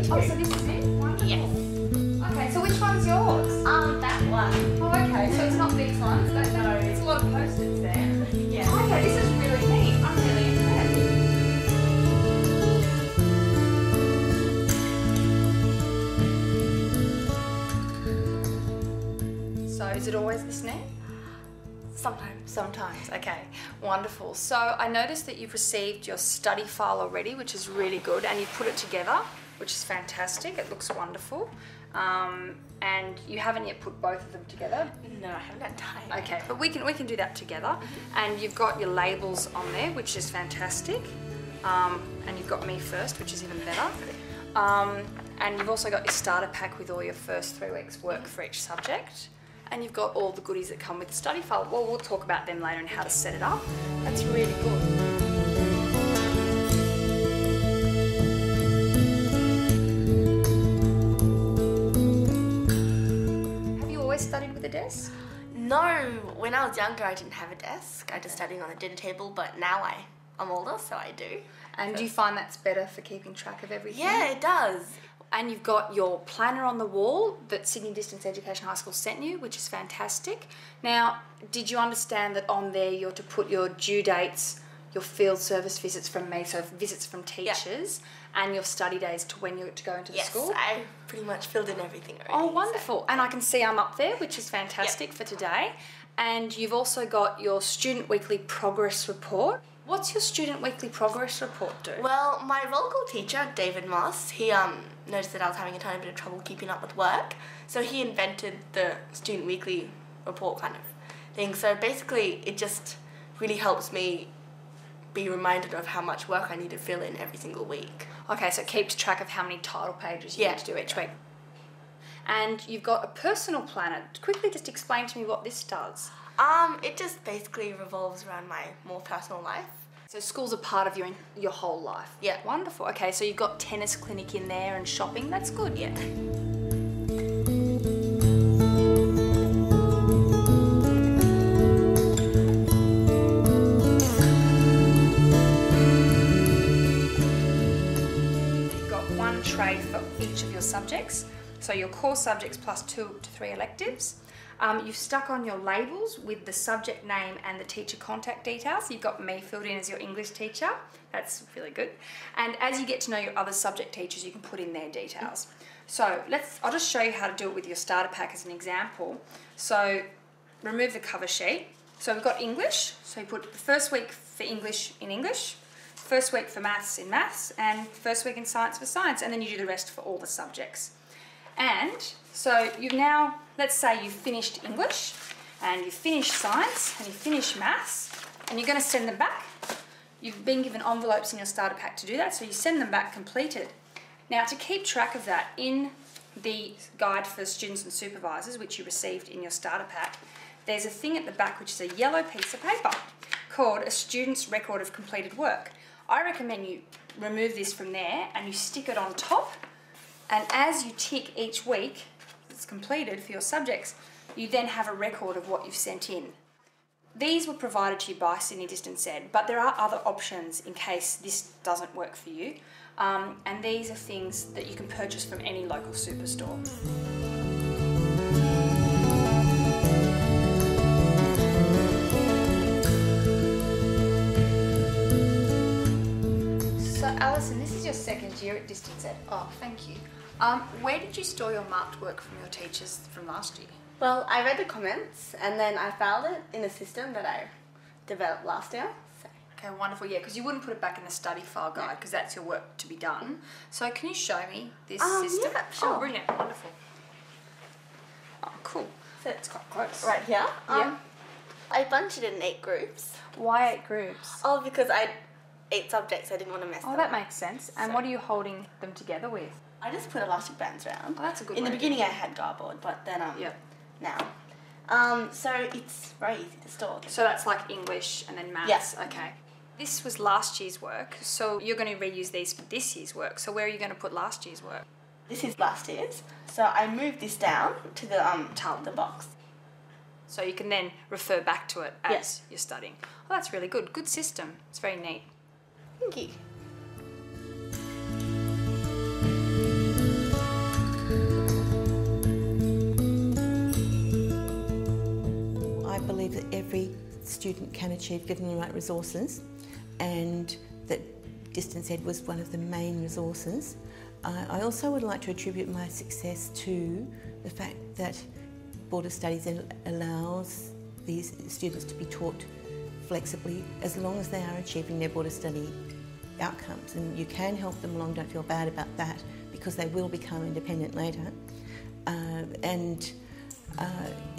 too. Oh, so this is it? Wonderful. Yes. Okay, so which one's yours? That one. Oh, okay, so it's not these ones. No, it's a lot of post-its there. Yeah. Okay, this is really neat. I'm really impressed. So is it always this neat? Sometimes. Sometimes, okay, wonderful. So I noticed that you've received your study file already, which is really good, and you put it together, which is fantastic. It looks wonderful. And you haven't yet put both of them together. No, I haven't had time. Okay, but we can do that together. And you've got your labels on there, which is fantastic. And you've got me first, which is even better. And you've also got your starter pack with all your first 3 weeks work for each subject. And you've got all the goodies that come with the study file. Well, we'll talk about them later and how to set it up. That's really good. Have you always studied with a desk? No, when I was younger I didn't have a desk. I just studied on a dinner table, but now I'm older, so I do. And do you find that's better for keeping track of everything? Yeah, it does. And you've got your planner on the wall that Sydney Distance Education High School sent you, which is fantastic. Now, did you understand that on there you're to put your due dates, your field service visits from me, so visits from teachers, and your study days to when you're to go into the school? Yes, I pretty much filled in everything already. Oh, wonderful. And I can see I'm up there, which is fantastic for today. And you've also got your Student Weekly Progress Report. What's your Student Weekly Progress Report do? Well, my roll call teacher, David Moss, he noticed that I was having a tiny bit of trouble keeping up with work, so he invented the Student Weekly Report kind of thing. So basically, it just really helps me be reminded of how much work I need to fill in every single week. Okay, so it keeps track of how many title pages you need to do each week. And you've got a personal planner. Quickly just explain to me what this does. It just basically revolves around my more personal life. So school's a part of your whole life? Yeah. Wonderful. Okay, so you've got tennis clinic in there and shopping. That's good. Yeah. You've got one tray for each of your subjects. So your core subjects plus 2 to 3 electives. You've stuck on your labels with the subject name and the teacher contact details. You've got me filled in as your English teacher. That's really good. And as you get to know your other subject teachers, you can put in their details. So I'll just show you how to do it with your starter pack as an example. So remove the cover sheet. So we've got English. So you put the first week for English in English, first week for maths in maths, and first week in science for science, and then you do the rest for all the subjects. And so you've now, let's say you've finished English, and you've finished science, and you've finished maths, and you're going to send them back. You've been given envelopes in your starter pack to do that, so you send them back completed. Now, to keep track of that, in the guide for students and supervisors, which you received in your starter pack, there's a thing at the back which is a yellow piece of paper called a student's record of completed work. I recommend you remove this from there and you stick it on top. And as you tick each week that's completed for your subjects, you then have a record of what you've sent in. These were provided to you by Sydney Distance Ed, but there are other options in case this doesn't work for you. And these are things that you can purchase from any local superstore. So Alison, this is your second year at Distance Ed. Oh, thank you. Where did you store your marked work from your teachers from last year? Well, I read the comments and then I filed it in a system that I developed last year. So. Okay, wonderful. Yeah, because you wouldn't put it back in the study file guide because that's your work to be done. So can you show me this system? Yeah, sure. Oh, brilliant. Wonderful. Oh, cool. So It's quite close. right here. Yeah. I bunched it in 8 groups. Why 8 groups? Oh, because I had 8 subjects, I didn't want to mess them Oh, up. that makes sense. And what are you holding them together with? I just put elastic bands around. Oh, that's a good In the way to beginning I had cardboard, but then now. So it's very easy to store. So that's like English and then maths. Yes. Okay. This was last year's work, so you're going to reuse these for this year's work. So where are you going to put last year's work? This is last year's. So I moved this down to the box. So you can then refer back to it as you're studying. Oh, that's really good. Good system. It's very neat. Thank you. believe that every student can achieve given the right resources, and that Distance Ed was one of the main resources. I also would like to attribute my success to the fact that Border Studies allows these students to be taught flexibly as long as they are achieving their Border Study outcomes, and you can help them along, don't feel bad about that, because they will become independent later.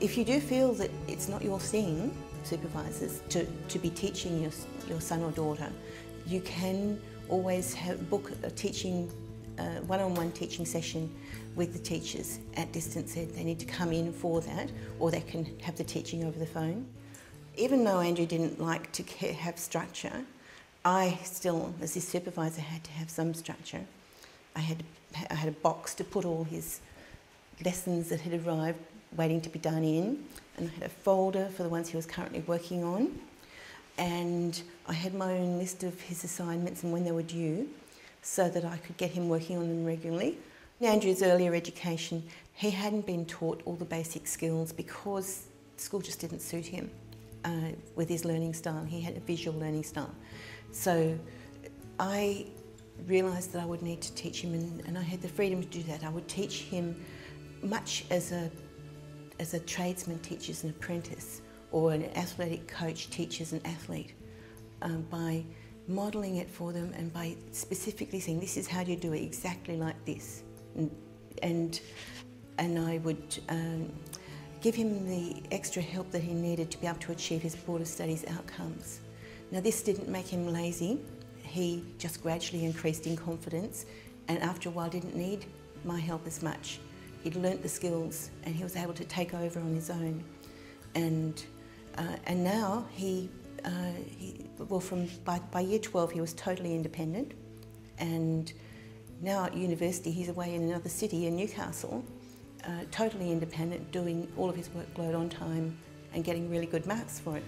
If you do feel that it's not your thing, supervisors, to be teaching your son or daughter, you can always book a teaching one-on-one teaching session with the teachers at Distance Ed. They need to come in for that, or they can have the teaching over the phone. Even though Andrew didn't like to have structure, I still, as his supervisor, had to have some structure. I had a box to put all his lessons that had arrived waiting to be done in, and I had a folder for the ones he was currently working on, and I had my own list of his assignments and when they were due, so that I could get him working on them regularly. In Andrew's earlier education, he hadn't been taught all the basic skills because school just didn't suit him with his learning style. He had a visual learning style. So I realised that I would need to teach him, and I had the freedom to do that. I would teach him much as a tradesman teaches an apprentice, or an athletic coach teaches an athlete, by modelling it for them and by specifically saying, this is how you do it, exactly like this. And I would give him the extra help that he needed to be able to achieve his Border Studies outcomes. Now, this didn't make him lazy. He just gradually increased in confidence, and after a while didn't need my help as much. He'd learnt the skills and he was able to take over on his own. And now by year 12 he was totally independent, and now at university he's away in another city in Newcastle, totally independent, doing all of his workload on time and getting really good marks for it.